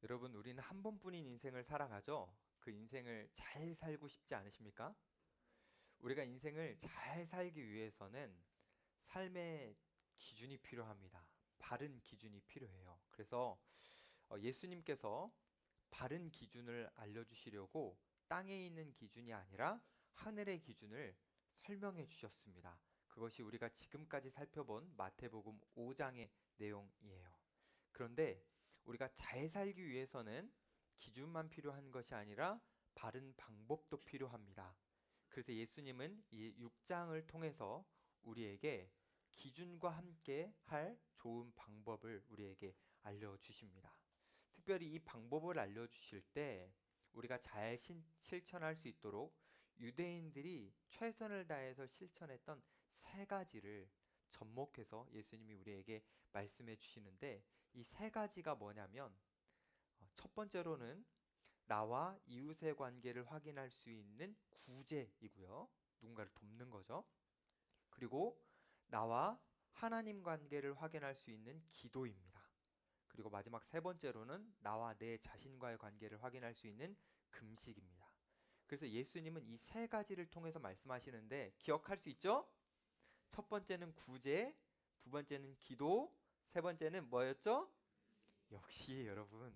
여러분, 우리는 한 번뿐인 인생을 살아가죠. 그 인생을 잘 살고 싶지 않으십니까? 우리가 인생을 잘 살기 위해서는 삶의 기준이 필요합니다. 바른 기준이 필요해요. 그래서 예수님께서 바른 기준을 알려주시려고 땅에 있는 기준이 아니라 하늘의 기준을 설명해 주셨습니다. 그것이 우리가 지금까지 살펴본 마태복음 5장의 내용이에요. 그런데 우리가 잘 살기 위해서는 기준만 필요한 것이 아니라 바른 방법도 필요합니다. 그래서 예수님은 이 6장을 통해서 우리에게 기준과 함께 할 좋은 방법을 우리에게 알려주십니다. 특별히 이 방법을 알려주실 때 우리가 잘 실천할 수 있도록 유대인들이 최선을 다해서 실천했던 세 가지를 접목해서 예수님이 우리에게 말씀해 주시는데, 이 세 가지가 뭐냐면, 첫 번째로는 나와 이웃의 관계를 확인할 수 있는 구제이고요. 누군가를 돕는 거죠. 그리고 나와 하나님 관계를 확인할 수 있는 기도입니다. 그리고 마지막 세 번째로는 나와 내 자신과의 관계를 확인할 수 있는 금식입니다. 그래서 예수님은 이 세 가지를 통해서 말씀하시는데 기억할 수 있죠? 첫 번째는 구제, 두 번째는 기도, 세 번째는 뭐였죠? 역시 여러분,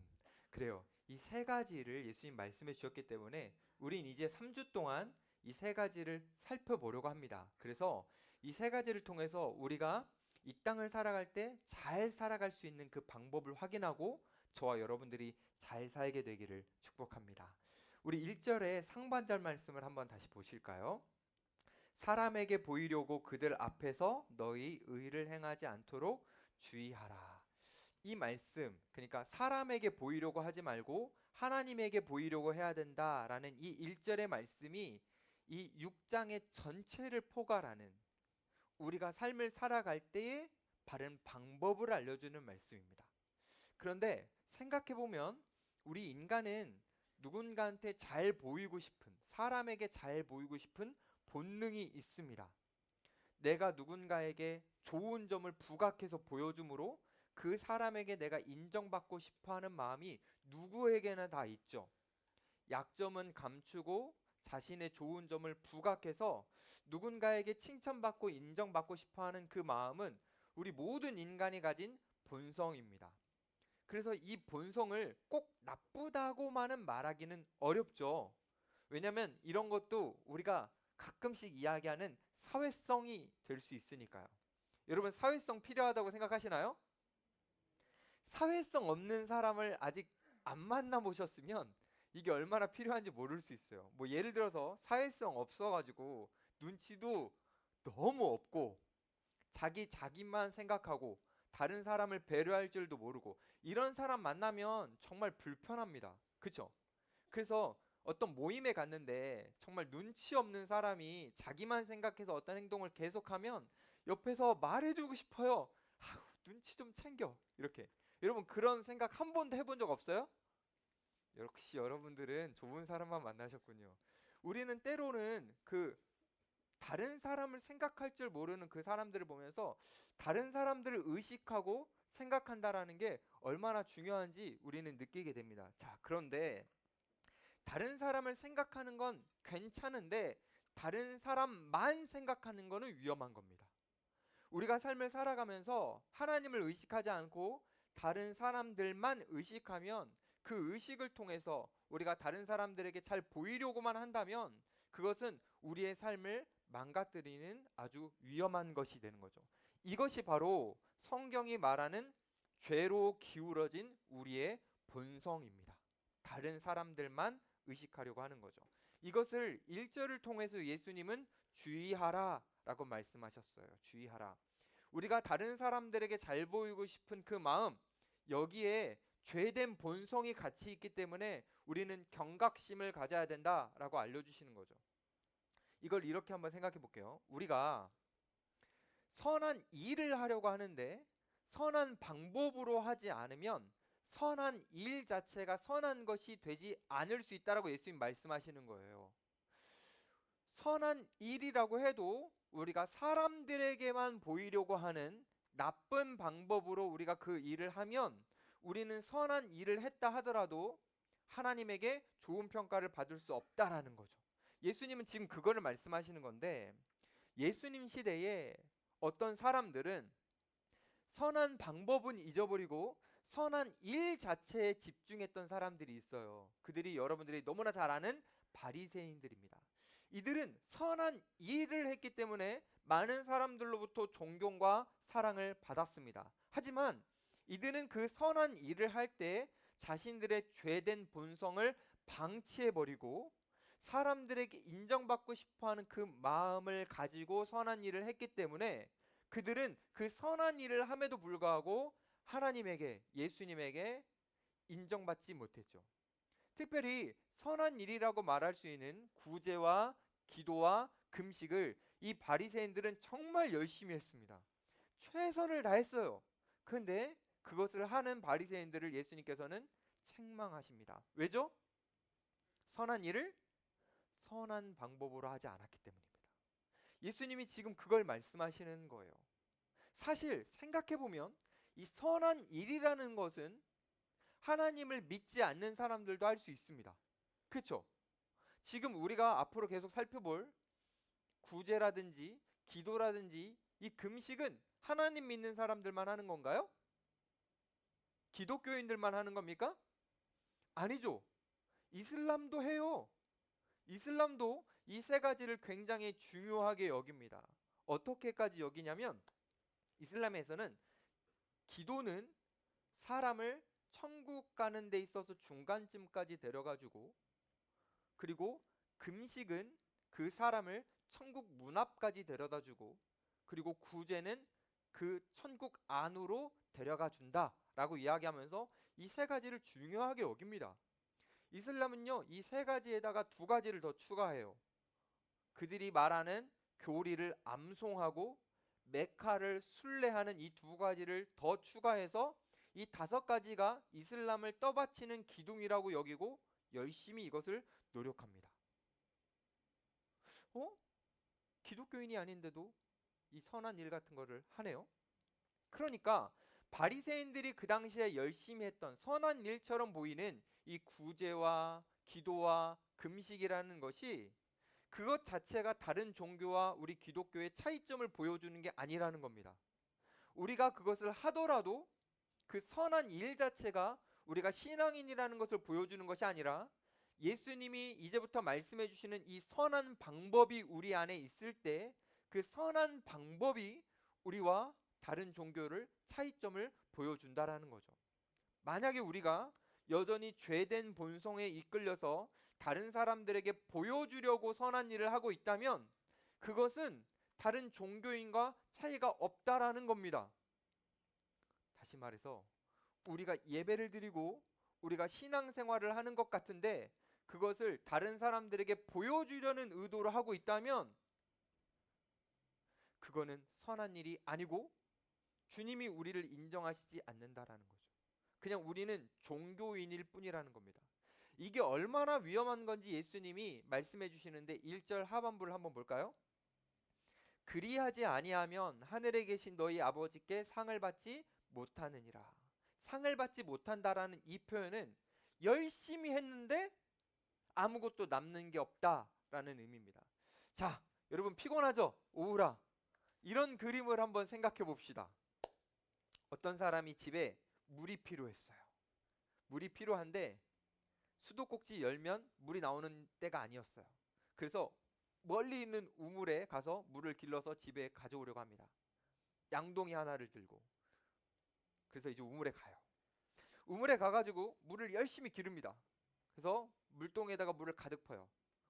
그래요. 이 세 가지를 예수님 말씀해 주셨기 때문에 우린 이제 3주 동안 이 세 가지를 살펴보려고 합니다. 그래서 이 세 가지를 통해서 우리가 이 땅을 살아갈 때 잘 살아갈 수 있는 그 방법을 확인하고 저와 여러분들이 잘 살게 되기를 축복합니다. 우리 1절의 상반절 말씀을 한번 다시 보실까요? 사람에게 보이려고 그들 앞에서 너희 의를 행하지 않도록 주의하라. 이 말씀, 그러니까 사람에게 보이려고 하지 말고 하나님에게 보이려고 해야 된다라는 이 1절의 말씀이 이 6장의 전체를 포괄하는, 우리가 삶을 살아갈 때의 바른 방법을 알려주는 말씀입니다. 그런데 생각해 보면 우리 인간은 누군가한테 잘 보이고 싶은, 사람에게 잘 보이고 싶은 본능이 있습니다. 내가 누군가에게 좋은 점을 부각해서 보여줌으로 그 사람에게 내가 인정받고 싶어 하는 마음이 누구에게나 다 있죠. 약점은 감추고 자신의 좋은 점을 부각해서 누군가에게 칭찬받고 인정받고 싶어 하는 그 마음은 우리 모든 인간이 가진 본성입니다. 그래서 이 본성을 꼭 나쁘다고만은 말하기는 어렵죠. 왜냐하면 이런 것도 우리가 가끔씩 이야기하는 사회성이 될 수 있으니까요. 여러분, 사회성 필요하다고 생각하시나요? 사회성 없는 사람을 아직 안 만나보셨으면 이게 얼마나 필요한지 모를 수 있어요. 뭐 예를 들어서 사회성 없어가지고 눈치도 너무 없고 자기만 생각하고 다른 사람을 배려할 줄도 모르고 이런 사람 만나면 정말 불편합니다. 그쵸? 그래서 어떤 모임에 갔는데 정말 눈치 없는 사람이 자기만 생각해서 어떤 행동을 계속하면 옆에서 말해주고 싶어요. 아우, 눈치 좀 챙겨. 이렇게. 여러분, 그런 생각 한 번도 해본 적 없어요? 역시 여러분들은 좋은 사람만 만나셨군요. 우리는 때로는 그 다른 사람을 생각할 줄 모르는 그 사람들을 보면서 다른 사람들을 의식하고 생각한다라는 게 얼마나 중요한지 우리는 느끼게 됩니다. 자, 그런데 다른 사람을 생각하는 건 괜찮은데 다른 사람만 생각하는 거는 위험한 겁니다. 우리가 삶을 살아가면서 하나님을 의식하지 않고 다른 사람들만 의식하면 그 의식을 통해서 우리가 다른 사람들에게 잘 보이려고만 한다면 그것은 우리의 삶을 망가뜨리는 아주 위험한 것이 되는 거죠. 이것이 바로 성경이 말하는 죄로 기울어진 우리의 본성입니다. 다른 사람들만 의식하려고 하는 거죠. 이것을 1절을 통해서 예수님은 주의하라 라고 말씀하셨어요. 주의하라. 우리가 다른 사람들에게 잘 보이고 싶은 그 마음, 여기에 죄된 본성이 같이 있기 때문에 우리는 경각심을 가져야 된다라고 알려주시는 거죠. 이걸 이렇게 한번 생각해 볼게요. 우리가 선한 일을 하려고 하는데 선한 방법으로 하지 않으면 선한 일 자체가 선한 것이 되지 않을 수 있다라고 예수님 말씀하시는 거예요. 선한 일이라고 해도 우리가 사람들에게만 보이려고 하는 나쁜 방법으로 우리가 그 일을 하면 우리는 선한 일을 했다 하더라도 하나님에게 좋은 평가를 받을 수 없다라는 거죠. 예수님은 지금 그거를 말씀하시는 건데, 예수님 시대에 어떤 사람들은 선한 방법은 잊어버리고 선한 일 자체에 집중했던 사람들이 있어요. 그들이 여러분들이 너무나 잘 아는 바리새인들입니다. 이들은 선한 일을 했기 때문에 많은 사람들로부터 존경과 사랑을 받았습니다. 하지만 이들은 그 선한 일을 할 때 자신들의 죄된 본성을 방치해버리고 사람들에게 인정받고 싶어하는 그 마음을 가지고 선한 일을 했기 때문에 그들은 그 선한 일을 함에도 불구하고 하나님에게, 예수님에게 인정받지 못했죠. 특별히 선한 일이라고 말할 수 있는 구제와 기도와 금식을 이 바리새인들은 정말 열심히 했습니다. 최선을 다했어요. 그런데 그것을 하는 바리새인들을 예수님께서는 책망하십니다. 왜죠? 선한 일을 선한 방법으로 하지 않았기 때문입니다. 예수님이 지금 그걸 말씀하시는 거예요. 사실 생각해보면 이 선한 일이라는 것은 하나님을 믿지 않는 사람들도 할 수 있습니다. 그렇죠? 지금 우리가 앞으로 계속 살펴볼 구제라든지 기도라든지 이 금식은 하나님 믿는 사람들만 하는 건가요? 기독교인들만 하는 겁니까? 아니죠. 이슬람도 해요. 이슬람도 이 세 가지를 굉장히 중요하게 여깁니다. 어떻게까지 여기냐면 이슬람에서는 기도는 사람을 천국 가는 데 있어서 중간쯤까지 데려가주고, 그리고 금식은 그 사람을 천국 문 앞까지 데려다주고, 그리고 구제는 그 천국 안으로 데려가 준다 라고 이야기하면서 이 세 가지를 중요하게 여깁니다. 이슬람은요, 이 세 가지에다가 두 가지를 더 추가해요. 그들이 말하는 교리를 암송하고 메카를 순례하는 이 두 가지를 더 추가해서 이 다섯 가지가 이슬람을 떠받치는 기둥이라고 여기고 열심히 이것을 노력합니다. 기독교인이 아닌데도 이 선한 일 같은 거를 하네요. 그러니까 바리새인들이 그 당시에 열심히 했던 선한 일처럼 보이는 이 구제와 기도와 금식이라는 것이 그것 자체가 다른 종교와 우리 기독교의 차이점을 보여주는 게 아니라는 겁니다. 우리가 그것을 하더라도 그 선한 일 자체가 우리가 신앙인이라는 것을 보여주는 것이 아니라 예수님이 이제부터 말씀해 주시는 이 선한 방법이 우리 안에 있을 때 그 선한 방법이 우리와 다른 종교를 차이점을 보여준다라는 거죠. 만약에 우리가 여전히 죄된 본성에 이끌려서 다른 사람들에게 보여주려고 선한 일을 하고 있다면 그것은 다른 종교인과 차이가 없다라는 겁니다. 다시 말해서 우리가 예배를 드리고 우리가 신앙생활을 하는 것 같은데 그것을 다른 사람들에게 보여주려는 의도로 하고 있다면 그거는 선한 일이 아니고 주님이 우리를 인정하시지 않는다라는 거죠. 그냥 우리는 종교인일 뿐이라는 겁니다. 이게 얼마나 위험한 건지 예수님이 말씀해 주시는데 1절 하반부를 한번 볼까요? 그리하지 아니하면 하늘에 계신 너희 아버지께 상을 받지 못하느니라. 상을 받지 못한다라는 이 표현은 열심히 했는데 아무것도 남는 게 없다라는 의미입니다. 자, 여러분 피곤하죠? 오후라. 이런 그림을 한번 생각해 봅시다. 어떤 사람이 집에 물이 필요했어요. 물이 필요한데 수도꼭지 열면 물이 나오는 때가 아니었어요. 그래서 멀리 있는 우물에 가서 물을 길러서 집에 가져오려고 합니다. 양동이 하나를 들고. 그래서 이제 우물에 가요. 우물에 가가지고 물을 열심히 기릅니다. 그래서 물동에다가 물을 가득 퍼요.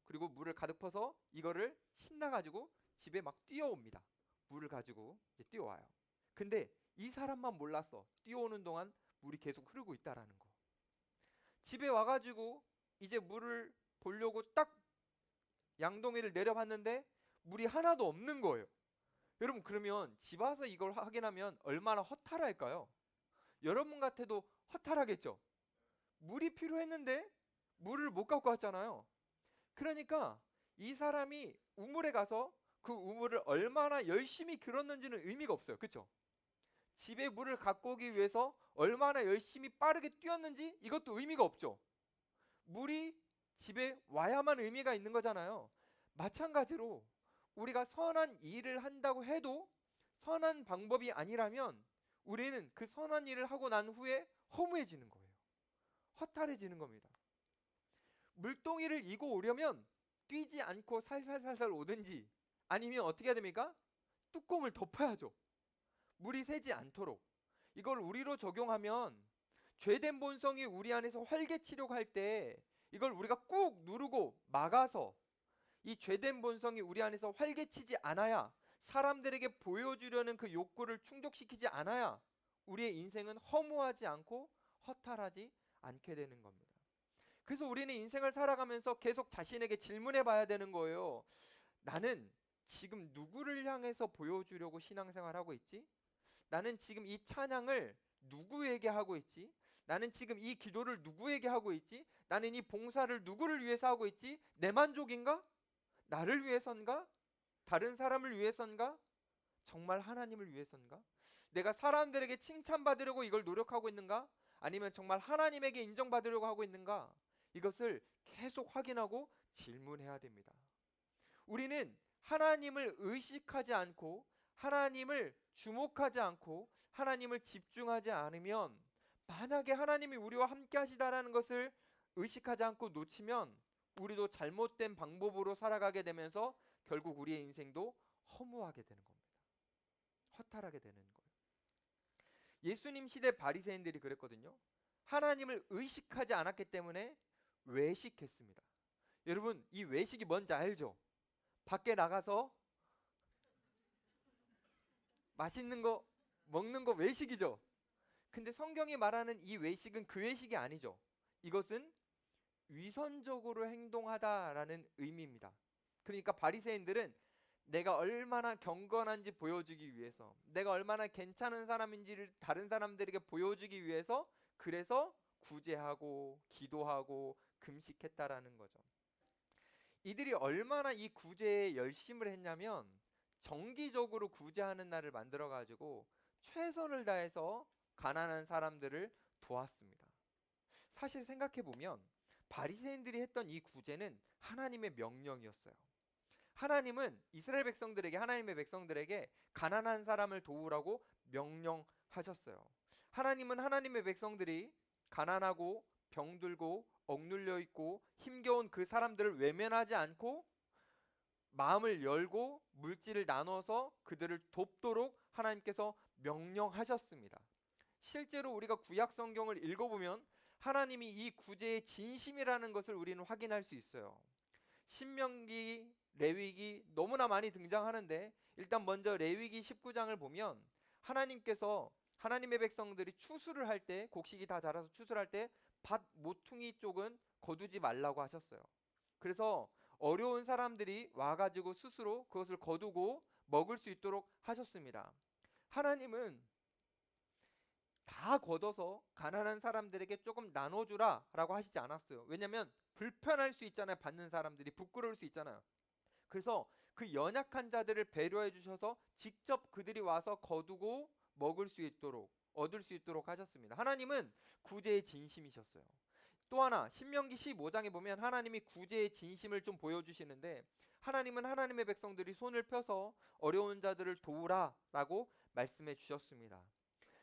그리고 물을 가득 퍼서 이거를 신나가지고 집에 막 뛰어옵니다. 물을 가지고 이제 뛰어와요. 근데 이 사람만 몰랐어. 뛰어오는 동안 물이 계속 흐르고 있다라는 거. 집에 와가지고 이제 물을 보려고 딱 양동이를 내려봤는데 물이 하나도 없는 거예요. 여러분 그러면 집 와서 이걸 확인하면 얼마나 허탈할까요? 여러분 같아도 허탈하겠죠. 물이 필요했는데 물을 못 갖고 왔잖아요. 그러니까 이 사람이 우물에 가서 그 우물을 얼마나 열심히 길었는지는 의미가 없어요. 그렇죠? 집에 물을 갖고 오기 위해서 얼마나 열심히 빠르게 뛰었는지 이것도 의미가 없죠. 물이 집에 와야만 의미가 있는 거잖아요. 마찬가지로 우리가 선한 일을 한다고 해도 선한 방법이 아니라면 우리는 그 선한 일을 하고 난 후에 허무해지는 거예요. 허탈해지는 겁니다. 물동이를 이고 오려면 뛰지 않고 살살살살 오든지 아니면 어떻게 해야 됩니까? 뚜껑을 덮어야죠. 물이 새지 않도록. 이걸 우리로 적용하면 죄된 본성이 우리 안에서 활개치려고 할 때 이걸 우리가 꾹 누르고 막아서 이 죄된 본성이 우리 안에서 활개치지 않아야, 사람들에게 보여주려는 그 욕구를 충족시키지 않아야 우리의 인생은 허무하지 않고 허탈하지 않게 되는 겁니다. 그래서 우리는 인생을 살아가면서 계속 자신에게 질문해 봐야 되는 거예요. 나는 지금 누구를 향해서 보여주려고 신앙생활하고 있지? 나는 지금 이 찬양을 누구에게 하고 있지? 나는 지금 이 기도를 누구에게 하고 있지? 나는 이 봉사를 누구를 위해서 하고 있지? 내 만족인가? 나를 위해선가? 다른 사람을 위해선가? 정말 하나님을 위해선가? 내가 사람들에게 칭찬받으려고 이걸 노력하고 있는가? 아니면 정말 하나님에게 인정받으려고 하고 있는가? 이것을 계속 확인하고 질문해야 됩니다. 우리는 하나님을 의식하지 않고 하나님을 주목하지 않고 하나님을 집중하지 않으면, 만약에 하나님이 우리와 함께 하시다라는 것을 의식하지 않고 놓치면 우리도 잘못된 방법으로 살아가게 되면서 결국 우리의 인생도 허무하게 되는 겁니다. 허탈하게 되는 거예요. 예수님 시대 바리새인들이 그랬거든요. 하나님을 의식하지 않았기 때문에 외식했습니다. 여러분, 이 외식이 뭔지 알죠? 밖에 나가서 맛있는 거 먹는 거 외식이죠. 근데 성경이 말하는 이 외식은 그 외식이 아니죠. 이것은 위선적으로 행동하다라는 의미입니다. 그러니까 바리새인들은 내가 얼마나 경건한지 보여주기 위해서, 내가 얼마나 괜찮은 사람인지를 다른 사람들에게 보여주기 위해서 그래서 구제하고 기도하고 금식했다라는 거죠. 이들이 얼마나 이 구제에 열심을 했냐면 정기적으로 구제하는 날을 만들어 가지고 최선을 다해서 가난한 사람들을 도왔습니다. 사실 생각해 보면 바리새인들이 했던 이 구제는 하나님의 명령이었어요. 하나님은 이스라엘 백성들에게, 하나님의 백성들에게 가난한 사람을 도우라고 명령하셨어요. 하나님은 하나님의 백성들이 가난하고 병들고 억눌려 있고 힘겨운 그 사람들을 외면하지 않고 마음을 열고 물질을 나눠서 그들을 돕도록 하나님께서 명령하셨습니다. 실제로 우리가 구약 성경을 읽어보면 하나님이 이 구제의 진심이라는 것을 우리는 확인할 수 있어요. 신명기, 레위기 너무나 많이 등장하는데 일단 먼저 레위기 19장을 보면 하나님께서 하나님의 백성들이 추수를 할 때, 곡식이 다 자라서 추수를 할 때 밭 모퉁이 쪽은 거두지 말라고 하셨어요. 그래서 어려운 사람들이 와가지고 스스로 그것을 거두고 먹을 수 있도록 하셨습니다. 하나님은 다 걷어서 가난한 사람들에게 조금 나눠주라 라고 하시지 않았어요. 왜냐하면 불편할 수 있잖아요. 받는 사람들이 부끄러울 수 있잖아요. 그래서 그 연약한 자들을 배려해 주셔서 직접 그들이 와서 거두고 먹을 수 있도록, 얻을 수 있도록 하셨습니다. 하나님은 구제의 진심이셨어요. 또 하나 신명기 15장에 보면 하나님이 구제의 진심을 좀 보여주시는데, 하나님은 하나님의 백성들이 손을 펴서 어려운 자들을 도우라 라고 말씀해 주셨습니다.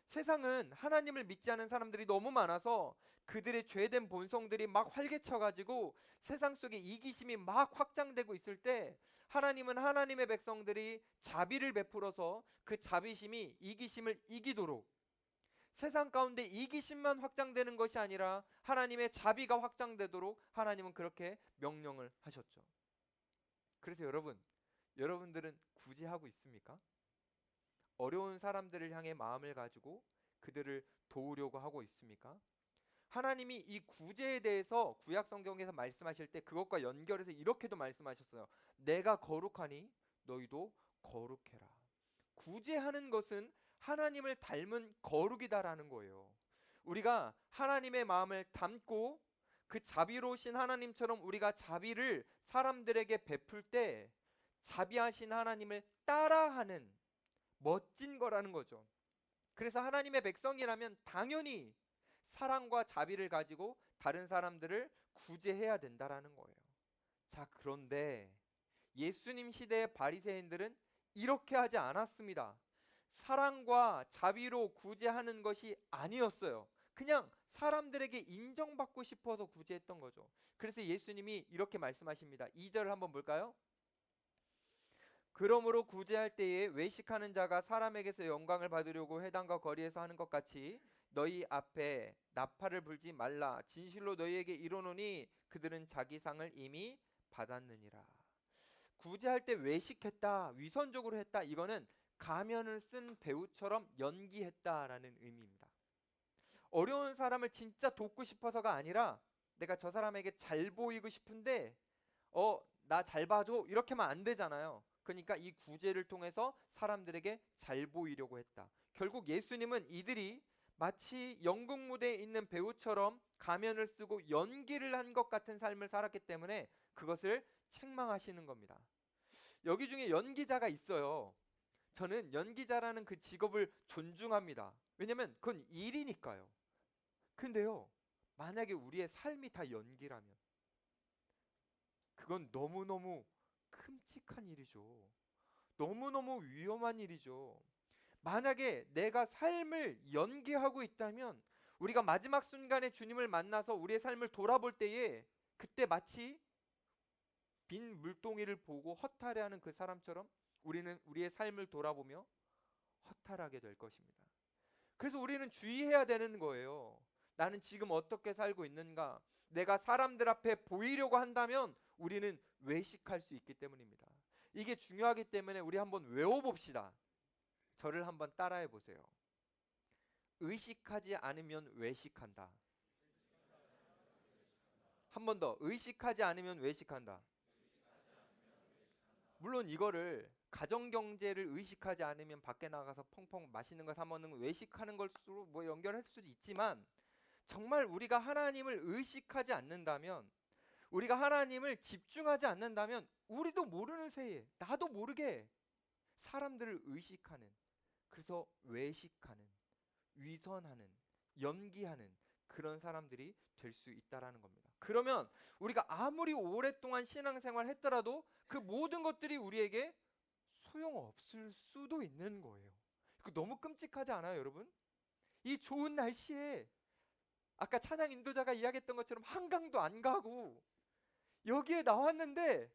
세상은 하나님을 믿지 않은 사람들이 너무 많아서 그들의 죄된 본성들이 막 활개쳐가지고 세상 속에 이기심이 막 확장되고 있을 때, 하나님은 하나님의 백성들이 자비를 베풀어서 그 자비심이 이기심을 이기도록, 세상 가운데 이기심만 확장되는 것이 아니라 하나님의 자비가 확장되도록 하나님은 그렇게 명령을 하셨죠. 그래서 여러분들은 구제하고 있습니까? 어려운 사람들을 향해 마음을 가지고 그들을 도우려고 하고 있습니까? 하나님이 이 구제에 대해서 구약 성경에서 말씀하실 때 그것과 연결해서 이렇게도 말씀하셨어요. 내가 거룩하니 너희도 거룩해라. 구제하는 것은 하나님을 닮은 거룩이다라는 거예요. 우리가 하나님의 마음을 담고 그 자비로우신 하나님처럼 우리가 자비를 사람들에게 베풀 때 자비하신 하나님을 따라하는 멋진 거라는 거죠. 그래서 하나님의 백성이라면 당연히 사랑과 자비를 가지고 다른 사람들을 구제해야 된다라는 거예요. 자, 그런데 예수님 시대의 바리새인들은 이렇게 하지 않았습니다. 사랑과 자비로 구제하는 것이 아니었어요. 그냥 사람들에게 인정받고 싶어서 구제했던 거죠. 그래서 예수님이 이렇게 말씀하십니다. 2절 한번 볼까요? 그러므로 구제할 때에 외식하는 자가 사람에게서 영광을 받으려고 회당과 거리에서 하는 것 같이 너희 앞에 나팔을 불지 말라. 진실로 너희에게 이르노니 그들은 자기 상을 이미 받았느니라. 구제할 때 외식했다, 위선적으로 했다, 이거는 가면을 쓴 배우처럼 연기했다라는 의미입니다. 어려운 사람을 진짜 돕고 싶어서가 아니라 내가 저 사람에게 잘 보이고 싶은데 나 잘 봐줘 이렇게만 안 되잖아요. 그러니까 이 구제를 통해서 사람들에게 잘 보이려고 했다. 결국 예수님은 이들이 마치 연극 무대에 있는 배우처럼 가면을 쓰고 연기를 한 것 같은 삶을 살았기 때문에 그것을 책망하시는 겁니다. 여기 중에 연기자가 있어요. 저는 연기자라는 그 직업을 존중합니다. 왜냐면 그건 일이니까요. 근데요, 만약에 우리의 삶이 다 연기라면 그건 너무너무 끔찍한 일이죠. 너무너무 위험한 일이죠. 만약에 내가 삶을 연기하고 있다면 우리가 마지막 순간에 주님을 만나서 우리의 삶을 돌아볼 때에 그때 마치 빈 물동이를 보고 허탈해하는 그 사람처럼 우리는 우리의 삶을 돌아보며 허탈하게 될 것입니다. 그래서 우리는 주의해야 되는 거예요. 나는 지금 어떻게 살고 있는가? 내가 사람들 앞에 보이려고 한다면 우리는 외식할 수 있기 때문입니다. 이게 중요하기 때문에 우리 한번 외워봅시다. 저를 한번 따라해 보세요. 의식하지 않으면 외식한다. 한 번 더. 의식하지 않으면 외식한다. 물론 이거를 가정경제를 의식하지 않으면 밖에 나가서 펑펑 맛있는 거 사 먹는 외식하는 것으로 뭐 연결할 수도 있지만 정말 우리가 하나님을 의식하지 않는다면, 우리가 하나님을 집중하지 않는다면 우리도 모르는 새에 나도 모르게 사람들을 의식하는, 그래서 외식하는, 위선하는, 연기하는 그런 사람들이 될 수 있다라는 겁니다. 그러면 우리가 아무리 오랫동안 신앙생활 했더라도 그 모든 것들이 우리에게 소용없을 수도 있는 거예요. 그 너무 끔찍하지 않아요, 여러분? 이 좋은 날씨에 아까 찬양 인도자가 이야기했던 것처럼 한강도 안 가고 여기에 나왔는데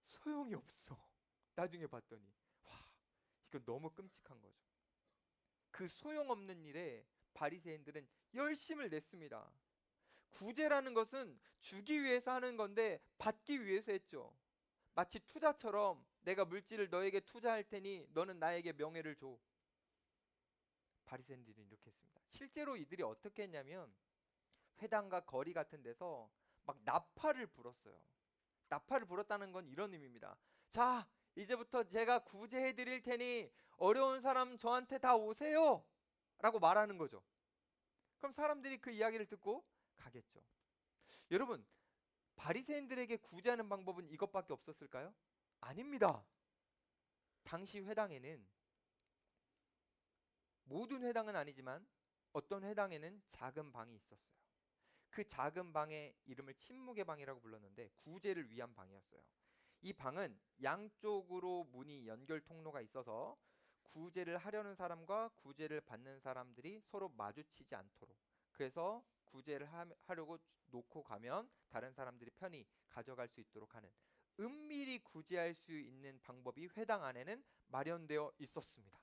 소용이 없어. 나중에 봤더니 와, 이건 너무 끔찍한 거죠. 그 소용없는 일에 바리새인들은 열심을 냈습니다. 구제라는 것은 주기 위해서 하는 건데 받기 위해서 했죠. 마치 투자처럼 내가 물질을 너에게 투자할 테니 너는 나에게 명예를 줘. 바리새인들은 이렇게 했습니다. 실제로 이들이 어떻게 했냐면 회당과 거리 같은 데서 막 나팔을 불었어요. 나팔을 불었다는 건 이런 의미입니다. 자, 이제부터 제가 구제해 드릴 테니 어려운 사람 저한테 다 오세요 라고 말하는 거죠. 그럼 사람들이 그 이야기를 듣고 가겠죠. 여러분, 바리새인들에게 구제하는 방법은 이것밖에 없었을까요? 아닙니다. 당시 회당에는, 모든 회당은 아니지만 어떤 회당에는 작은 방이 있었어요. 그 작은 방의 이름을 침묵의 방이라고 불렀는데 구제를 위한 방이었어요. 이 방은 양쪽으로 문이 연결 통로가 있어서 구제를 하려는 사람과 구제를 받는 사람들이 서로 마주치지 않도록, 그래서 구제를 하려고 놓고 가면 다른 사람들이 편히 가져갈 수 있도록 하는, 은밀히 구제할 수 있는 방법이 회당 안에는 마련되어 있었습니다.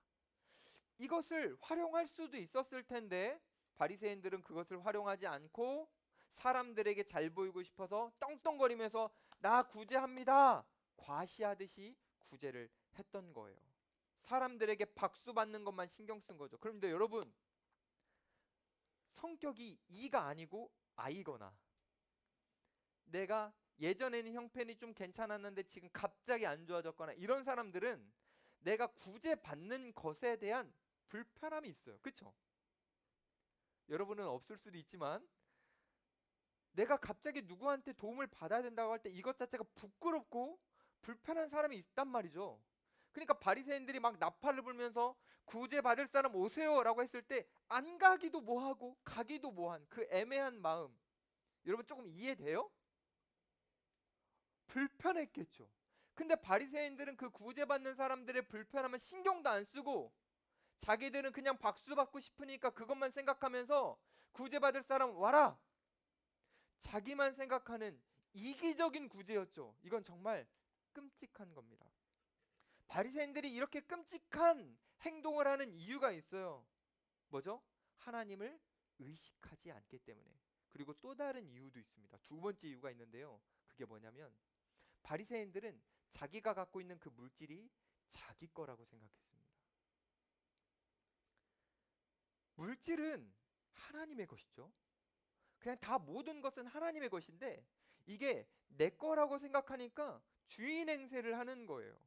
이것을 활용할 수도 있었을 텐데 바리새인들은 그것을 활용하지 않고 사람들에게 잘 보이고 싶어서 떵떵거리면서 나 구제합니다 과시하듯이 구제를 했던 거예요. 사람들에게 박수 받는 것만 신경 쓴 거죠. 그런데 여러분, 성격이 E가 아니고 I거나 내가 예전에는 형편이 좀 괜찮았는데 지금 갑자기 안 좋아졌거나 이런 사람들은 내가 구제받는 것에 대한 불편함이 있어요. 그렇죠? 여러분은 없을 수도 있지만 내가 갑자기 누구한테 도움을 받아야 된다고 할 때 이것 자체가 부끄럽고 불편한 사람이 있단 말이죠. 그러니까 바리새인들이 막 나팔을 불면서 구제 받을 사람 오세요라고 했을 때 안 가기도 뭐하고 가기도 뭐한 그 애매한 마음, 여러분 조금 이해돼요? 불편했겠죠. 근데 바리새인들은 그 구제받는 사람들의 불편함을 신경도 안 쓰고 자기들은 그냥 박수 받고 싶으니까 그것만 생각하면서 구제받을 사람 와라, 자기만 생각하는 이기적인 구제였죠. 이건 정말 끔찍한 겁니다. 바리새인들이 이렇게 끔찍한 행동을 하는 이유가 있어요. 뭐죠? 하나님을 의식하지 않기 때문에. 그리고 또 다른 이유도 있습니다. 두 번째 이유가 있는데요. 그게 뭐냐면 바리새인들은 자기가 갖고 있는 그 물질이 자기 거라고 생각했습니다. 물질은 하나님의 것이죠. 그냥 다 모든 것은 하나님의 것인데 이게 내 거라고 생각하니까 주인 행세를 하는 거예요.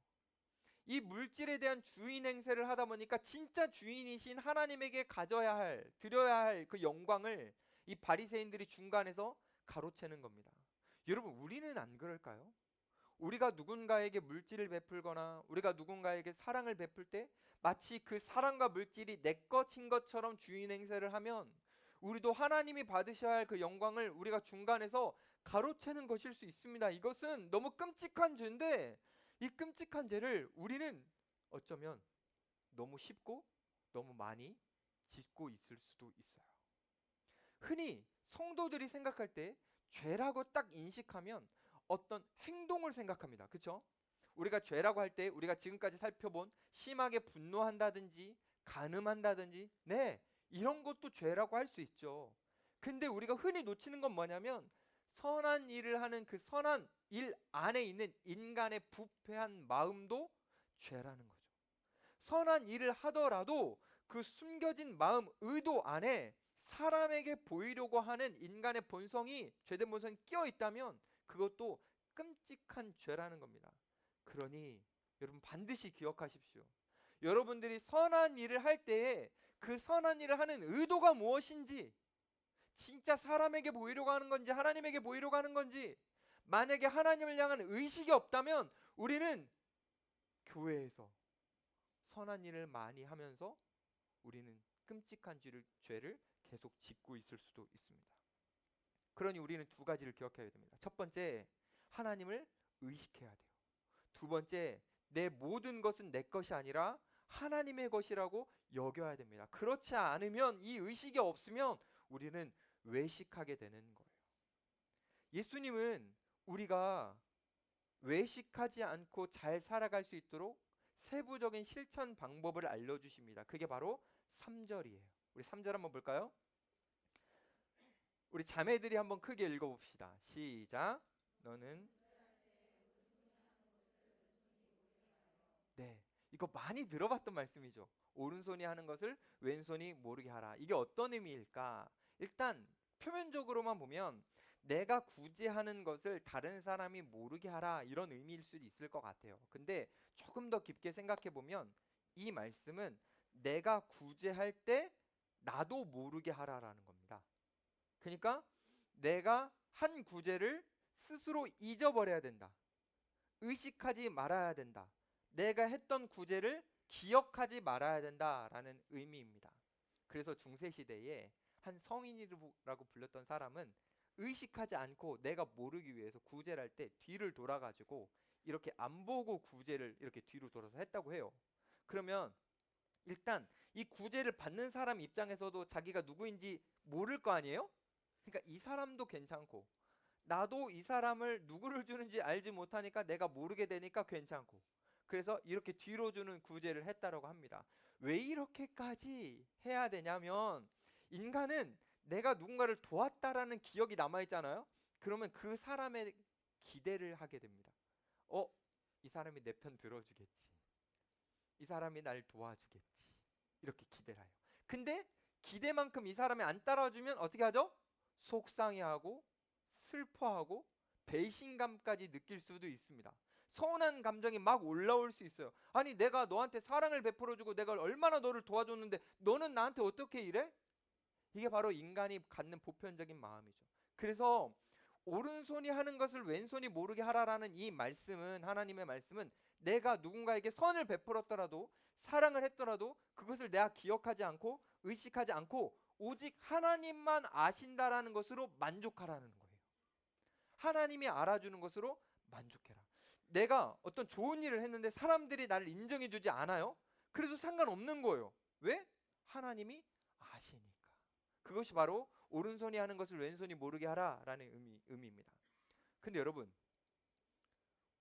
이 물질에 대한 주인 행세를 하다 보니까 진짜 주인이신 하나님에게 가져야 할, 드려야 할 그 영광을 이 바리새인들이 중간에서 가로채는 겁니다. 여러분, 우리는 안 그럴까요? 우리가 누군가에게 물질을 베풀거나 우리가 누군가에게 사랑을 베풀 때 마치 그 사랑과 물질이 내 것인 것처럼 주인 행세를 하면 우리도 하나님이 받으셔야 할 그 영광을 우리가 중간에서 가로채는 것일 수 있습니다. 이것은 너무 끔찍한 죄인데 이 끔찍한 죄를 우리는 어쩌면 너무 쉽고 너무 많이 짓고 있을 수도 있어요. 흔히 성도들이 생각할 때 죄라고 딱 인식하면 어떤 행동을 생각합니다. 그렇죠? 우리가 죄라고 할 때 우리가 지금까지 살펴본 심하게 분노한다든지 간음한다든지, 네, 이런 것도 죄라고 할 수 있죠. 근데 우리가 흔히 놓치는 건 뭐냐면 선한 일을 하는 그 선한 일 안에 있는 인간의 부패한 마음도 죄라는 거죠. 선한 일을 하더라도 그 숨겨진 마음, 의도 안에 사람에게 보이려고 하는 인간의 본성이, 죄된 본성이 끼어 있다면 그것도 끔찍한 죄라는 겁니다. 그러니 여러분 반드시 기억하십시오. 여러분들이 선한 일을 할 때에 그 선한 일을 하는 의도가 무엇인지, 진짜 사람에게 보이려고 하는 건지 하나님에게 보이려고 하는 건지, 만약에 하나님을 향한 의식이 없다면 우리는 교회에서 선한 일을 많이 하면서 우리는 끔찍한 죄를 계속 짓고 있을 수도 있습니다. 그러니 우리는 두 가지를 기억해야 됩니다. 첫 번째, 하나님을 의식해야 돼요. 두 번째, 내 모든 것은 내 것이 아니라 하나님의 것이라고 여겨야 됩니다. 그렇지 않으면, 이 의식이 없으면 우리는 외식하게 되는 거예요. 예수님은 우리가 외식하지 않고 잘 살아갈 수 있도록 세부적인 실천 방법을 알려주십니다. 그게 바로 3절이에요. 우리 3절 한번 볼까요? 우리 자매들이 한번 크게 읽어봅시다. 시작. 너는, 네, 이거 많이 들어봤던 말씀이죠. 오른손이 하는 것을 왼손이 모르게 하라. 이게 어떤 의미일까? 일단 표면적으로만 보면 내가 구제하는 것을 다른 사람이 모르게 하라, 이런 의미일 수도 있을 것 같아요. 근데 조금 더 깊게 생각해 보면 이 말씀은 내가 구제할 때 나도 모르게 하라라는 겁니다. 그러니까 내가 한 구제를 스스로 잊어버려야 된다. 의식하지 말아야 된다. 내가 했던 구제를 기억하지 말아야 된다라는 의미입니다. 그래서 중세시대에 한 성인이라고 불렸던 사람은 의식하지 않고 내가 모르기 위해서 구제를 할 때 뒤를 돌아가지고 이렇게 안 보고 구제를 이렇게 뒤로 돌아서 했다고 해요. 그러면 일단 이 구제를 받는 사람 입장에서도 자기가 누구인지 모를 거 아니에요? 그러니까 이 사람도 괜찮고 나도 이 사람을 누구를 주는지 알지 못하니까 내가 모르게 되니까 괜찮고, 그래서 이렇게 뒤로 주는 구제를 했다라고 합니다. 왜 이렇게까지 해야 되냐면 인간은 내가 누군가를 도왔다라는 기억이 남아있잖아요. 그러면 그 사람의 기대를 하게 됩니다. 이 사람이 내 편 들어주겠지, 이 사람이 날 도와주겠지, 이렇게 기대를 해요. 근데 기대만큼 이 사람이 안 따라주면 어떻게 하죠? 속상해하고 슬퍼하고 배신감까지 느낄 수도 있습니다. 서운한 감정이 막 올라올 수 있어요. 아니, 내가 너한테 사랑을 베풀어주고 내가 얼마나 너를 도와줬는데 너는 나한테 어떻게 이래? 이게 바로 인간이 갖는 보편적인 마음이죠. 그래서 오른손이 하는 것을 왼손이 모르게 하라라는 이 말씀은, 하나님의 말씀은 내가 누군가에게 선을 베풀었더라도 사랑을 했더라도 그것을 내가 기억하지 않고 의식하지 않고 오직 하나님만 아신다라는 것으로 만족하라는 거예요. 하나님이 알아주는 것으로 만족해라. 내가 어떤 좋은 일을 했는데 사람들이 나를 인정해 주지 않아요? 그래도 상관없는 거예요. 왜? 하나님이 아시니까. 그것이 바로 오른손이 하는 것을 왼손이 모르게 하라라는 의미입니다. 근데 여러분,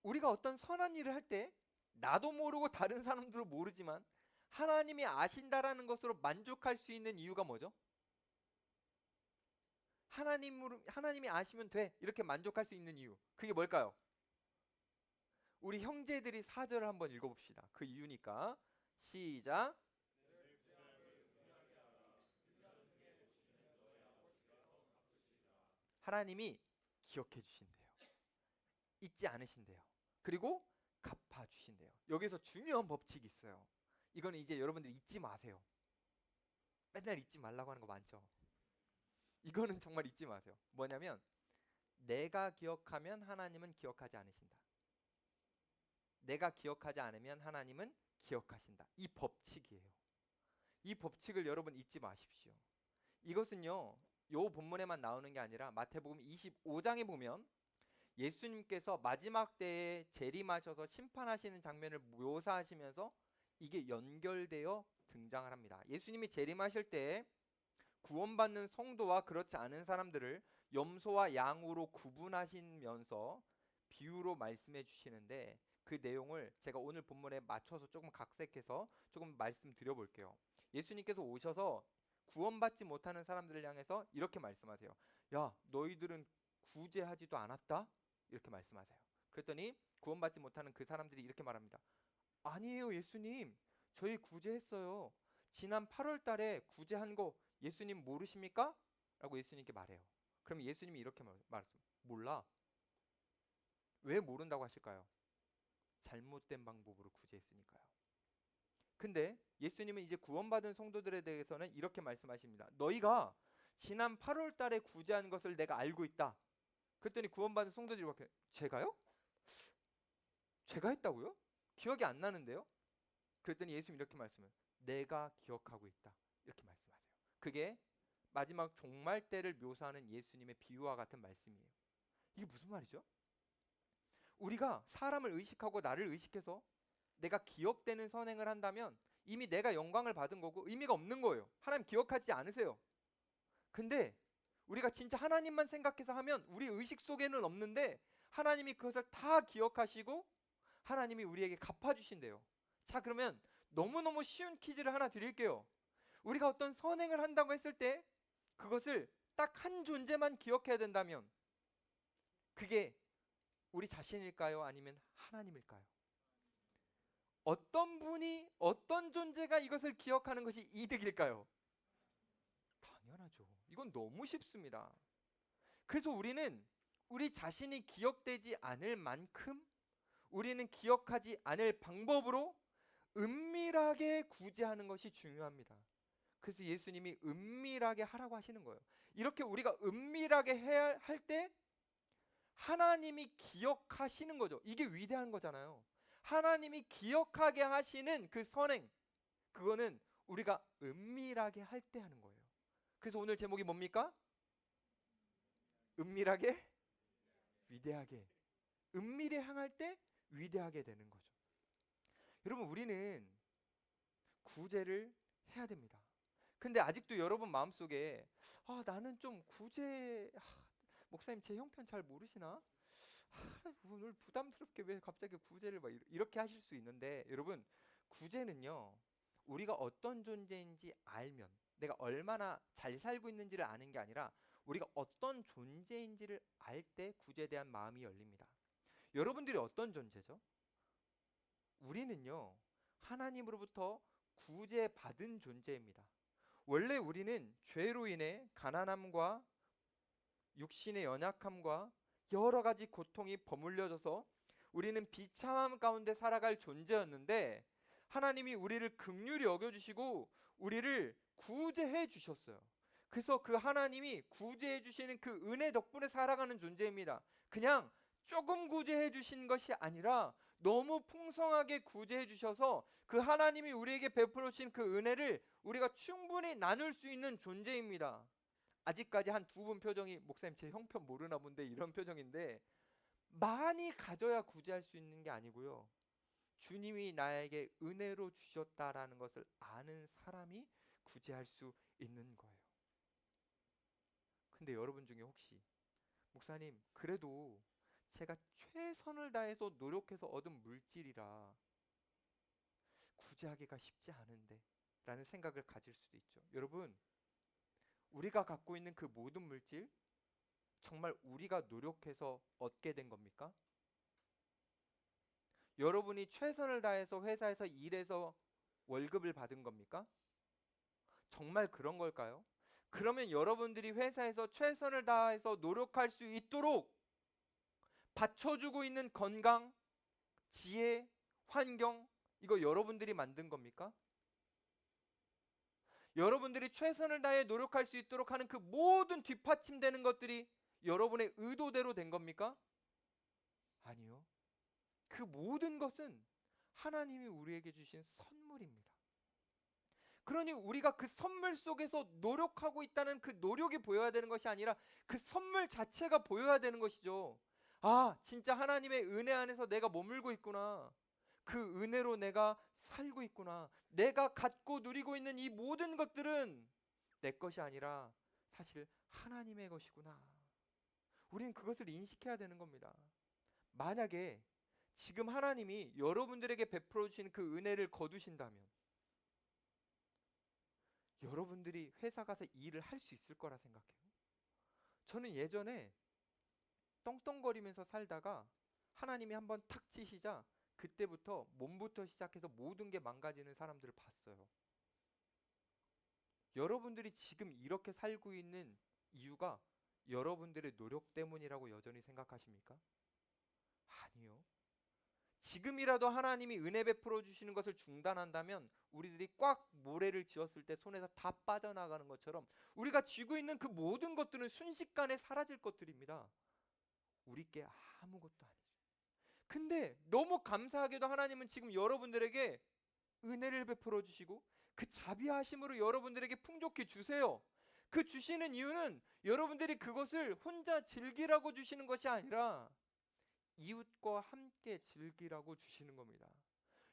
우리가 어떤 선한 일을 할 때 나도 모르고 다른 사람들도 모르지만 하나님이 아신다라는 것으로 만족할 수 있는 이유가 뭐죠? 하나님이 아시면 돼 이렇게 만족할 수 있는 이유, 그게 뭘까요? 우리 형제들이 4절을 한번 읽어봅시다. 그 이유니까 시작. 하나님이 기억해 주신대요. 잊지 않으신대요. 그리고 갚아 주신대요. 여기서 중요한 법칙이 있어요. 이거는 이제 여러분들 잊지 마세요. 맨날 잊지 말라고 하는 거 많죠. 이거는 정말 잊지 마세요. 뭐냐면 내가 기억하면 하나님은 기억하지 않으신다. 내가 기억하지 않으면 하나님은 기억하신다. 이 법칙이에요. 이 법칙을 여러분 잊지 마십시오. 이것은요, 요 본문에만 나오는 게 아니라 마태복음 25장에 보면 예수님께서 마지막 때에 재림하셔서 심판하시는 장면을 묘사하시면서 이게 연결되어 등장을 합니다. 예수님이 재림하실 때 구원받는 성도와 그렇지 않은 사람들을 염소와 양으로 구분하시면서 비유로 말씀해 주시는데, 그 내용을 제가 오늘 본문에 맞춰서 조금 각색해서 조금 말씀드려 볼게요. 예수님께서 오셔서 구원받지 못하는 사람들을 향해서 이렇게 말씀하세요. 야, 너희들은 구제하지도 않았다? 이렇게 말씀하세요. 그랬더니 구원받지 못하는 그 사람들이 이렇게 말합니다. 아니에요, 예수님. 저희 구제했어요. 지난 8월 달에 구제한 거 예수님 모르십니까? 라고 예수님께 말해요. 그럼 예수님이 이렇게 말했어요. 몰라. 왜 모른다고 하실까요? 잘못된 방법으로 구제했으니까요. 근데 예수님은 이제 구원받은 성도들에 대해서는 이렇게 말씀하십니다. 너희가 지난 8월 달에 구제한 것을 내가 알고 있다. 그랬더니 구원받은 성도들이 이렇게, 제가요? 제가 했다고요? 기억이 안 나는데요? 그랬더니 예수님이 이렇게 말씀해요. 내가 기억하고 있다. 이렇게 말씀하세요. 그게 마지막 종말 때를 묘사하는 예수님의 비유와 같은 말씀이에요. 이게 무슨 말이죠? 우리가 사람을 의식하고 나를 의식해서 내가 기억되는 선행을 한다면 이미 내가 영광을 받은 거고 의미가 없는 거예요. 하나님 기억하지 않으세요. 근데 우리가 진짜 하나님만 생각해서 하면 우리 의식 속에는 없는데 하나님이 그것을 다 기억하시고 하나님이 우리에게 갚아주신대요. 자, 그러면 너무너무 쉬운 퀴즈를 하나 드릴게요. 우리가 어떤 선행을 한다고 했을 때 그것을 딱 한 존재만 기억해야 된다면 그게 우리 자신일까요? 아니면 하나님일까요? 어떤 분이, 어떤 존재가 이것을 기억하는 것이 이득일까요? 당연하죠. 이건 너무 쉽습니다. 그래서 우리는 우리 자신이 기억되지 않을 만큼 우리는 기억하지 않을 방법으로 은밀하게 구제하는 것이 중요합니다. 그래서 예수님이 은밀하게 하라고 하시는 거예요. 이렇게 우리가 은밀하게 해야 할 때 하나님이 기억하시는 거죠. 이게 위대한 거잖아요. 하나님이 기억하게 하시는 그 선행, 그거는 우리가 은밀하게 할 때 하는 거예요. 그래서 오늘 제목이 뭡니까? 은밀하게, 위대하게. 은밀히 향할 때 위대하게 되는 거죠. 여러분, 우리는 구제를 해야 됩니다. 근데 아직도 여러분 마음속에 나는 좀 구제, 목사님 제 형편 잘 모르시나? 오늘 부담스럽게 왜 갑자기 구제를 막 이렇게 하실 수 있는데, 여러분, 구제는요, 우리가 어떤 존재인지 알면, 내가 얼마나 잘 살고 있는지를 아는 게 아니라 우리가 어떤 존재인지를 알 때 구제에 대한 마음이 열립니다. 여러분들이 어떤 존재죠? 우리는요, 하나님으로부터 구제받은 존재입니다. 원래 우리는 죄로 인해 가난함과 육신의 연약함과 여러 가지 고통이 버물려져서 우리는 비참함 가운데 살아갈 존재였는데 하나님이 우리를 긍휼히 여겨주시고 우리를 구제해 주셨어요. 그래서 그 하나님이 구제해 주시는 그 은혜 덕분에 살아가는 존재입니다. 그냥 조금 구제해 주신 것이 아니라 너무 풍성하게 구제해 주셔서 그 하나님이 우리에게 베풀어 주신 그 은혜를 우리가 충분히 나눌 수 있는 존재입니다. 아직까지 한 두 분 표정이 목사님 제 형편 모르나 본데 이런 표정인데, 많이 가져야 구제할 수 있는 게 아니고요. 주님이 나에게 은혜로 주셨다라는 것을 아는 사람이 구제할 수 있는 거예요. 근데 여러분 중에 혹시 목사님 그래도 제가 최선을 다해서 노력해서 얻은 물질이라 구제하기가 쉽지 않은데 라는 생각을 가질 수도 있죠. 여러분, 우리가 갖고 있는 그 모든 물질 정말 우리가 노력해서 얻게 된 겁니까? 여러분이 최선을 다해서 회사에서 일해서 월급을 받은 겁니까? 정말 그런 걸까요? 그러면 여러분들이 회사에서 최선을 다해서 노력할 수 있도록 받쳐주고 있는 건강, 지혜, 환경, 이거 여러분들이 만든 겁니까? 여러분들이 최선을 다해 노력할 수 있도록 하는 그 모든 뒷받침되는 것들이 여러분의 의도대로 된 겁니까? 아니요. 그 모든 것은 하나님이 우리에게 주신 선물입니다. 그러니 우리가 그 선물 속에서 노력하고 있다는 그 노력이 보여야 되는 것이 아니라 그 선물 자체가 보여야 되는 것이죠. 아, 진짜 하나님의 은혜 안에서 내가 머물고 있구나. 그 은혜로 내가 살고 있구나. 내가 갖고 누리고 있는 이 모든 것들은 내 것이 아니라 사실 하나님의 것이구나. 우리는 그것을 인식해야 되는 겁니다. 만약에 지금 하나님이 여러분들에게 베풀어 주신 그 은혜를 거두신다면 여러분들이 회사 가서 일을 할 수 있을 거라 생각해요. 저는 예전에 떵떵거리면서 살다가 하나님이 한번 탁 치시자 그때부터 몸부터 시작해서 모든 게 망가지는 사람들을 봤어요. 여러분들이 지금 이렇게 살고 있는 이유가 여러분들의 노력 때문이라고 여전히 생각하십니까? 아니요. 지금이라도 하나님이 은혜 베풀어 주시는 것을 중단한다면 우리들이 꽉 모래를 쥐었을 때 손에서 다 빠져나가는 것처럼 우리가 쥐고 있는 그 모든 것들은 순식간에 사라질 것들입니다. 우리께 아무것도 아니죠. 근데 너무 감사하게도 하나님은 지금 여러분들에게 은혜를 베풀어 주시고 그 자비하심으로 여러분들에게 풍족히 주세요. 그 주시는 이유는 여러분들이 그것을 혼자 즐기라고 주시는 것이 아니라 이웃과 함께 즐기라고 주시는 겁니다.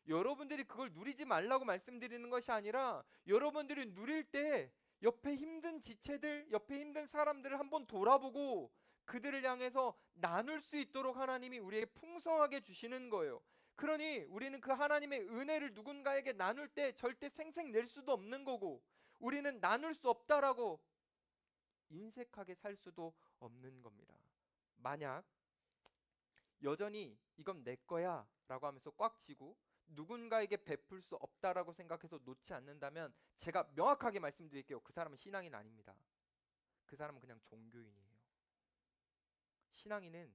여러분들이 그걸 누리지 말라고 말씀드리는 것이 아니라 여러분들이 누릴 때 옆에 힘든 지체들, 옆에 힘든 사람들을 한번 돌아보고 그들을 향해서 나눌 수 있도록 하나님이 우리에게 풍성하게 주시는 거예요. 그러니 우리는 그 하나님의 은혜를 누군가에게 나눌 때 절대 생색낼 수도 없는 거고, 우리는 나눌 수 없다라고 인색하게 살 수도 없는 겁니다. 만약 여전히 이건 내 거야 라고 하면서 꽉 쥐고 누군가에게 베풀 수 없다라고 생각해서 놓지 않는다면 제가 명확하게 말씀드릴게요. 그 사람은 신앙인 아닙니다. 그 사람은 그냥 종교인이에요. 신앙인은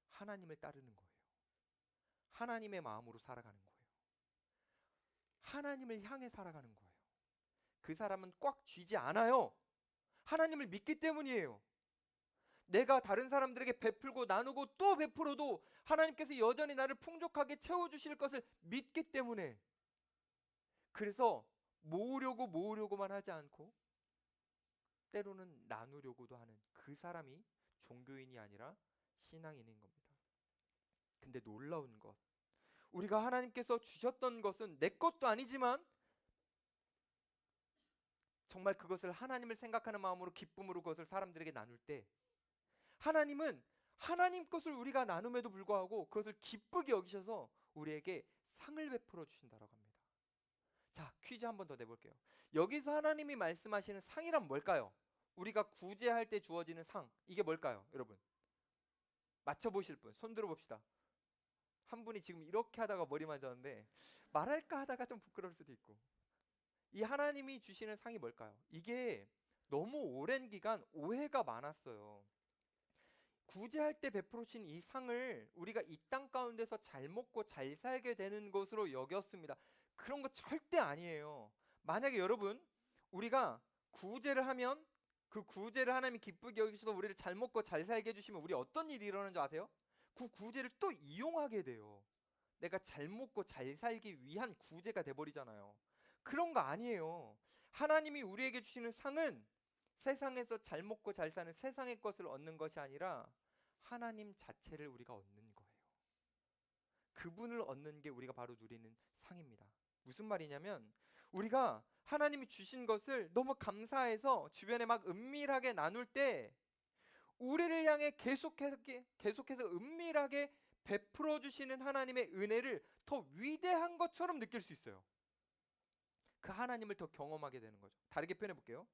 하나님을 따르는 거예요. 하나님의 마음으로 살아가는 거예요. 하나님을 향해 살아가는 거예요. 그 사람은 꽉 쥐지 않아요. 하나님을 믿기 때문이에요. 내가 다른 사람들에게 베풀고 나누고 또 베풀어도 하나님께서 여전히 나를 풍족하게 채워주실 것을 믿기 때문에, 그래서 모으려고만 하지 않고 때로는 나누려고도 하는 그 사람이 종교인이 아니라 신앙인인 겁니다. 근데 놀라운 것, 우리가 하나님께서 주셨던 것은 내 것도 아니지만 정말 그것을 하나님을 생각하는 마음으로 기쁨으로 그것을 사람들에게 나눌 때 하나님은 하나님 것을 우리가 나눔에도 불구하고 그것을 기쁘게 여기셔서 우리에게 상을 베풀어 주신다고 합니다. 자, 퀴즈 한 번 더 내볼게요. 여기서 하나님이 말씀하시는 상이란 뭘까요? 우리가 구제할 때 주어지는 상, 이게 뭘까요? 여러분 맞춰보실 분 손 들어봅시다. 한 분이 지금 이렇게 하다가 머리 맞았는데 말할까 하다가 좀 부끄러울 수도 있고. 이 하나님이 주시는 상이 뭘까요? 이게 너무 오랜 기간 오해가 많았어요. 구제할 때 베풀어 주신 이 상을 우리가 이 땅 가운데서 잘 먹고 잘 살게 되는 것으로 여겼습니다. 그런 거 절대 아니에요. 만약에 여러분 우리가 구제를 하면 그 구제를 하나님이 기쁘게 여기셔서 우리를 잘 먹고 잘 살게 해주시면 우리 어떤 일이 일어나는 줄 아세요? 그 구제를 또 이용하게 돼요. 내가 잘 먹고 잘 살기 위한 구제가 돼버리잖아요. 그런 거 아니에요. 하나님이 우리에게 주시는 상은 세상에서 잘 먹고 잘 사는 세상의 것을 얻는 것이 아니라 하나님 자체를 우리가 얻는 거예요. 그분을 얻는 게 우리가 바로 누리는 상입니다. 무슨 말이냐면 우리가 하나님이 주신 것을 너무 감사해서 주변에 막 은밀하게 나눌 때 우리를 향해 계속해서 은밀하게 베풀어 주시는 하나님의 은혜를 더 위대한 것처럼 느낄 수 있어요. 그 하나님을 더 경험하게 되는 거죠. 다르게 표현해 볼게요.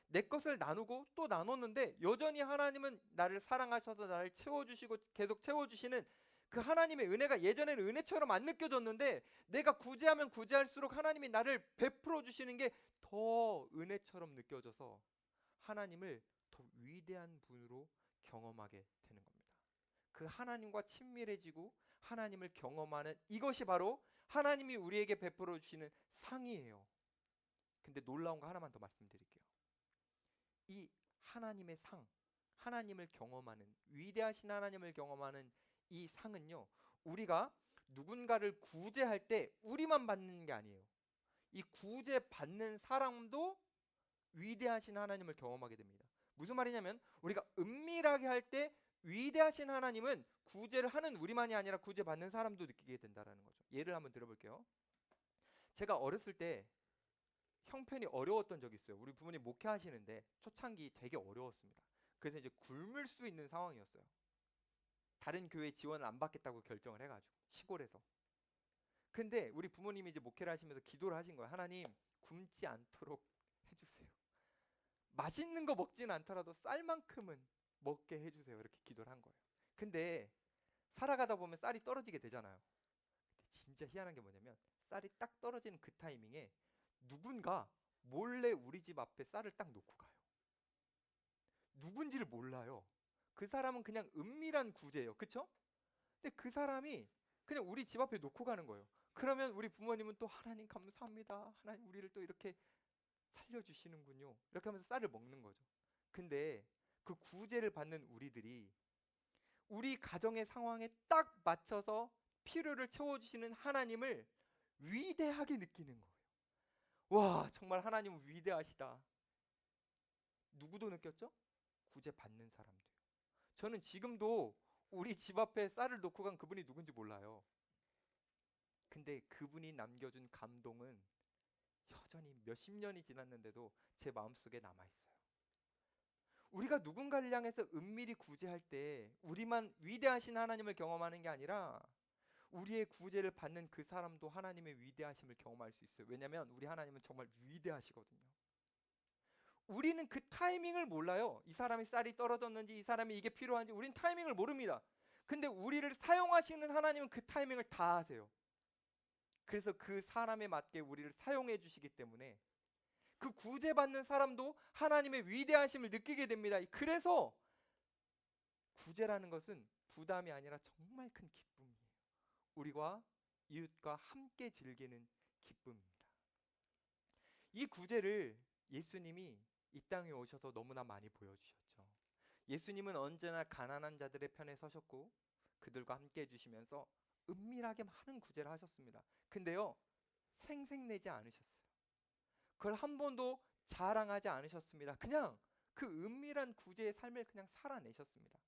내 것을 나누고 또 나눴는데 여전히 하나님은 나를 사랑하셔서 나를 채워주시고 계속 채워주시는 그 하나님의 은혜가 예전에는 은혜처럼 안 느껴졌는데 내가 구제하면 구제할수록 하나님이 나를 베풀어 주시는 게 더 은혜처럼 느껴져서 하나님을 더 위대한 분으로 경험하게 되는 겁니다. 그 하나님과 친밀해지고 하나님을 경험하는 이것이 바로 하나님이 우리에게 베풀어 주시는 상이에요. 근데 놀라운 거 하나만 더 말씀드릴게요. 이 하나님의 상, 하나님을 경험하는 위대하신 하나님을 경험하는 이 상은요, 우리가 누군가를 구제할 때 우리만 받는 게 아니에요. 이 구제 받는 사람도 위대하신 하나님을 경험하게 됩니다. 무슨 말이냐면 우리가 은밀하게 할 때 위대하신 하나님은 구제를 하는 우리만이 아니라 구제 받는 사람도 느끼게 된다라는 거죠. 예를 한번 들어볼게요. 제가 어렸을 때 형편이 어려웠던 적이 있어요. 우리 부모님 목회하시는데 초창기 되게 어려웠습니다. 그래서 이제 굶을 수 있는 상황이었어요. 다른 교회 지원을 안 받겠다고 결정을 해가지고 시골에서. 근데 우리 부모님이 이제 목회를 하시면서 기도를 하신 거예요. 하나님 굶지 않도록 해주세요. 맛있는 거 먹지는 않더라도 쌀만큼은 먹게 해주세요. 이렇게 기도를 한 거예요. 근데 살아가다 보면 쌀이 떨어지게 되잖아요. 진짜 희한한 게 뭐냐면 쌀이 딱 떨어지는 그 타이밍에 누군가 몰래 우리 집 앞에 쌀을 딱 놓고 가요. 누군지를 몰라요. 그 사람은 그냥 은밀한 구제예요. 그쵸? 근데 그 사람이 그냥 우리 집 앞에 놓고 가는 거예요. 그러면 우리 부모님은 또 하나님 감사합니다. 하나님 우리를 또 이렇게 살려주시는군요. 이렇게 하면서 쌀을 먹는 거죠. 근데 그 구제를 받는 우리들이 우리 가정의 상황에 딱 맞춰서 필요를 채워주시는 하나님을 위대하게 느끼는 거예요. 와, 정말 하나님은 위대하시다. 누구도 느꼈죠? 구제 받는 사람도요. 저는 지금도 우리 집 앞에 쌀을 놓고 간 그분이 누군지 몰라요. 근데 그분이 남겨준 감동은 여전히 몇십 년이 지났는데도 제 마음속에 남아있어요. 우리가 누군가를 향해서 은밀히 구제할 때 우리만 위대하신 하나님을 경험하는 게 아니라 우리의 구제를 받는 그 사람도 하나님의 위대하심을 경험할 수 있어요. 왜냐하면 우리 하나님은 정말 위대하시거든요. 우리는 그 타이밍을 몰라요. 이 사람이 쌀이 떨어졌는지 이 사람이 이게 필요한지 우린 타이밍을 모릅니다. 근데 우리를 사용하시는 하나님은 그 타이밍을 다 아세요. 그래서 그 사람에 맞게 우리를 사용해 주시기 때문에 그 구제받는 사람도 하나님의 위대하심을 느끼게 됩니다. 그래서 구제라는 것은 부담이 아니라 정말 큰 기쁨이에요. 우리와 이웃과 함께 즐기는 기쁨입니다. 이 구제를 예수님이 이 땅에 오셔서 너무나 많이 보여주셨죠. 예수님은 언제나 가난한 자들의 편에 서셨고 그들과 함께 해주시면서 은밀하게 많은 구제를 하셨습니다. 근데요, 생색내지 않으셨어요. 그걸 한 번도 자랑하지 않으셨습니다. 그냥 그 은밀한 구제의 삶을 그냥 살아내셨습니다.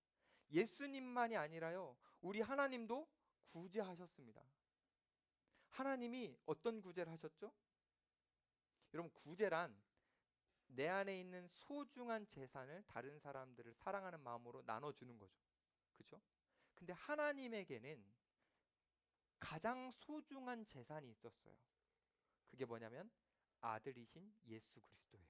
예수님만이 아니라요, 우리 하나님도 구제하셨습니다. 하나님이 어떤 구제를 하셨죠? 여러분, 구제란 내 안에 있는 소중한 재산을 다른 사람들을 사랑하는 마음으로 나눠주는 거죠. 그렇죠? 근데 하나님에게는 가장 소중한 재산이 있었어요. 그게 뭐냐면 아들이신 예수 그리스도예요.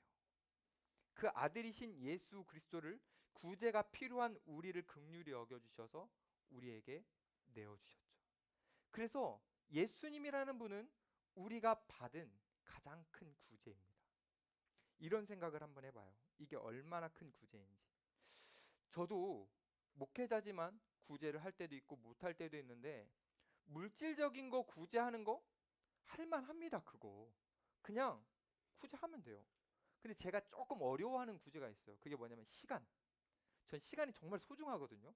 그 아들이신 예수 그리스도를 구제가 필요한 우리를 긍휼히 여겨주셔서 우리에게 내어주셨죠. 그래서 예수님이라는 분은 우리가 받은 가장 큰 구제입니다. 이런 생각을 한번 해봐요. 이게 얼마나 큰 구제인지. 저도 목회자지만 구제를 할 때도 있고 못할 때도 있는데 물질적인 거 구제하는 거 할만합니다. 그거 그냥 구제하면 돼요. 근데 제가 조금 어려워하는 구제가 있어요. 그게 뭐냐면 시간. 전 시간이 정말 소중하거든요.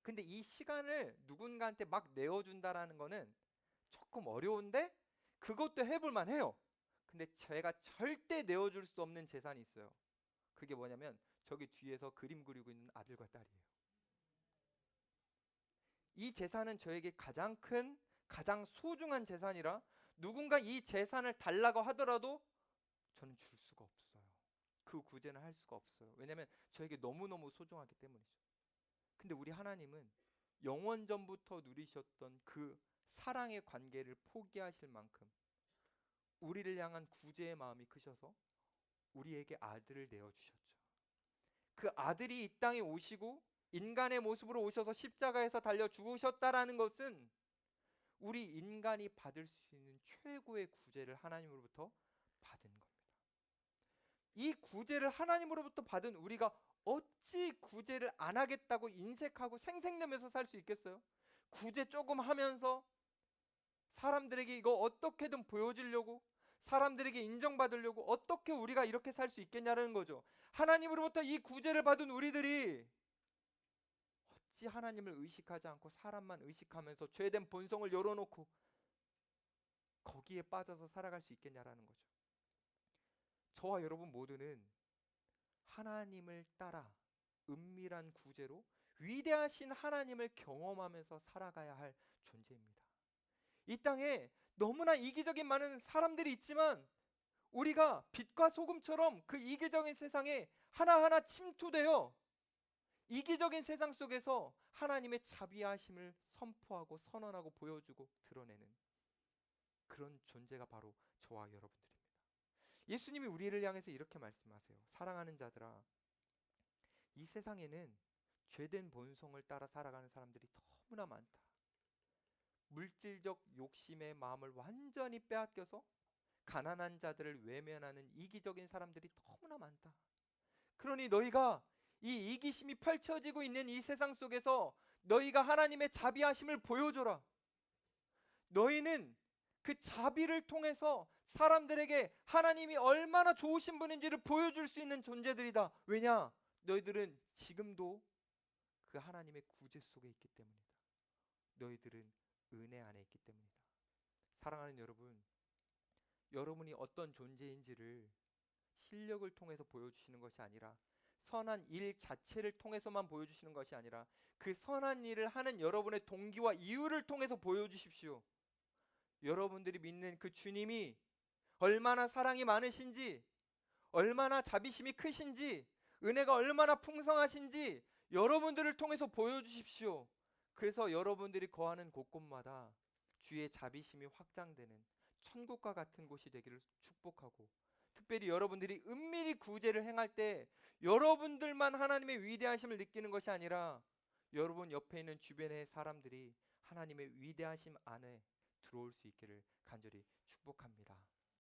근데 이 시간을 누군가한테 막 내어준다라는 거는 조금 어려운데 그것도 해볼 만해요. 근데 제가 절대 내어줄 수 없는 재산이 있어요. 그게 뭐냐면 저기 뒤에서 그림 그리고 있는 아들과 딸이에요. 이 재산은 저에게 가장 큰, 가장 소중한 재산이라 누군가 이 재산을 달라고 하더라도 저는 줄 수가 없어요. 그 구제는 할 수가 없어요. 왜냐하면 저에게 너무너무 소중하기 때문이죠. 근데 우리 하나님은 영원 전부터 누리셨던 그 사랑의 관계를 포기하실 만큼 우리를 향한 구제의 마음이 크셔서 우리에게 아들을 내어주셨죠. 그 아들이 이 땅에 오시고 인간의 모습으로 오셔서 십자가에서 달려 죽으셨다라는 것은 우리 인간이 받을 수 있는 최고의 구제를 하나님으로부터 받은 겁니다. 이 구제를 하나님으로부터 받은 우리가 어찌 구제를 안 하겠다고 인색하고 생색내면서 살 수 있겠어요? 구제 조금 하면서 사람들에게 이거 어떻게든 보여주려고, 사람들에게 인정받으려고 어떻게 우리가 이렇게 살 수 있겠냐는 거죠. 하나님으로부터 이 구제를 받은 우리들이 어찌 하나님을 의식하지 않고 사람만 의식하면서 죄된 본성을 열어놓고 거기에 빠져서 살아갈 수 있겠냐라는 거죠. 저와 여러분 모두는 하나님을 따라 은밀한 구제로 위대하신 하나님을 경험하면서 살아가야 할 존재입니다. 이 땅에 너무나 이기적인 많은 사람들이 있지만 우리가 빛과 소금처럼 그 이기적인 세상에 하나하나 침투되어 이기적인 세상 속에서 하나님의 자비하심을 선포하고 선언하고 보여주고 드러내는 그런 존재가 바로 저와 여러분들입니다. 예수님이 우리를 향해서 이렇게 말씀하세요. 사랑하는 자들아, 이 세상에는 죄된 본성을 따라 살아가는 사람들이 너무나 많다. 물질적 욕심의 마음을 완전히 빼앗겨서 가난한 자들을 외면하는 이기적인 사람들이 너무나 많다. 그러니 너희가 이 이기심이 펼쳐지고 있는 이 세상 속에서 너희가 하나님의 자비하심을 보여줘라. 너희는 그 자비를 통해서 사람들에게 하나님이 얼마나 좋으신 분인지를 보여줄 수 있는 존재들이다. 왜냐? 너희들은 지금도 그 하나님의 구제 속에 있기 때문이다. 너희들은 은혜 안에 있기 때문이다. 사랑하는 여러분, 여러분이 어떤 존재인지를 실력을 통해서 보여주시는 것이 아니라 선한 일 자체를 통해서만 보여주시는 것이 아니라 그 선한 일을 하는 여러분의 동기와 이유를 통해서 보여주십시오. 여러분들이 믿는 그 주님이 얼마나 사랑이 많으신지, 얼마나 자비심이 크신지, 은혜가 얼마나 풍성하신지 여러분들을 통해서 보여주십시오. 그래서 여러분들이 거하는 곳곳마다 주의 자비심이 확장되는 천국과 같은 곳이 되기를 축복하고, 특별히 여러분들이 은밀히 구제를 행할 때 여러분들만 하나님의 위대하심을 느끼는 것이 아니라 여러분 옆에 있는 주변의 사람들이 하나님의 위대하심 안에 들어올 수 있기를 간절히 축복합니다.